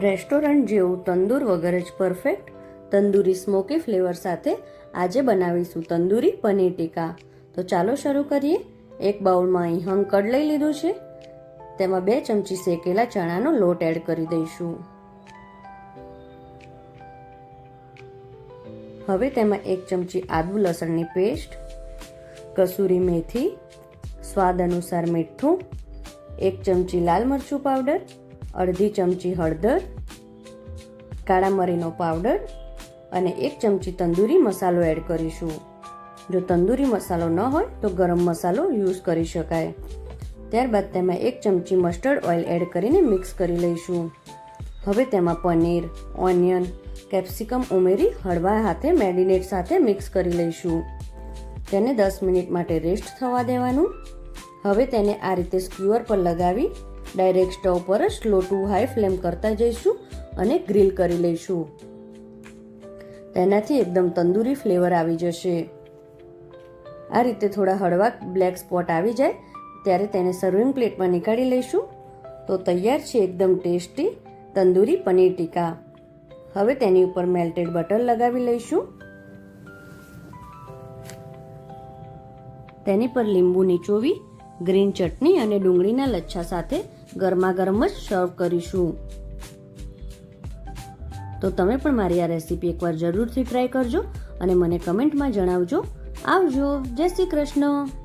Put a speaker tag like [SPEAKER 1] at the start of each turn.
[SPEAKER 1] Restaurant જેવું તંદૂર વગર જ પરફેક્ટ તંદૂરી સ્મોકી ફ્લેવર સાથે આજે બનાવીશું તંદૂરી પનીર ટીકા. તો ચાલો શરૂ કરીએ. એક બાઉલમાં અહીં હંગ કડ લઈ લીધું છે. તેમાં 2 ચમચી શેકેલા ચણાનો લોટ એડ કરી દઈશું. હવે તેમાં 1 ચમચી આદુ લસણની પેસ્ટ, કસૂરી મેથી, સ્વાદ અનુસાર મીઠું, 1 ચમચી લાલ મરચું પાવડર, અડધી ચમચી હળદર, કાળા મરીનો પાવડર અને 1 ચમચી તંદૂરી મસાલો એડ કરીશું. જો તંદૂરી મસાલો ન હોય તો ગરમ મસાલો યુઝ કરી શકાય. ત્યારબાદ તેમાં 1 ચમચી મસ્ટર્ડ ઓઇલ એડ કરીને મિક્સ કરી લઈશું. હવે તેમાં પનીર, ઓનિયન, કેપ્સિકમ ઉમેરી હળવા હાથે મેરિનેટ સાથે મિક્સ કરી લઈશું. તેને 10 મિનિટ માટે રેસ્ટ થવા દેવાનું. હવે તેને આ રીતે સ્ક્યુઅર પર લગાવી ડાયરેક્ટ સ્ટવ પર જ સ્લો ટુ હાઈ ફ્લેમ કરતા જઈશું અને ગ્રીલ કરી લઈશું. તેનાથી એકદમ તંદૂરી ફ્લેવર આવી જશે. આ રીતે થોડા હળવા બ્લેક સ્પોટ આવી જાય ત્યારે તેને સર્વિંગ પ્લેટમાં નીકાળી લઈશું. તો તૈયાર છે એકદમ ટેસ્ટી તંદૂરી પનીર ટીકા. હવે તેની ઉપર મેલ્ટેડ બટર લગાવી લઈશું. તેની પર લીંબુ નીચોવી ગ્રીન ચટણી અને ડુંગળીના લચ્છા સાથે ગરમા ગરમ જ સર્વ કરીશું. તો તમે પણ મારી આ રેસીપી એકવાર જરૂરથી ટ્રાય કરજો અને મને કમેન્ટમાં જણાવજો. આવજો. જય શ્રી કૃષ્ણ.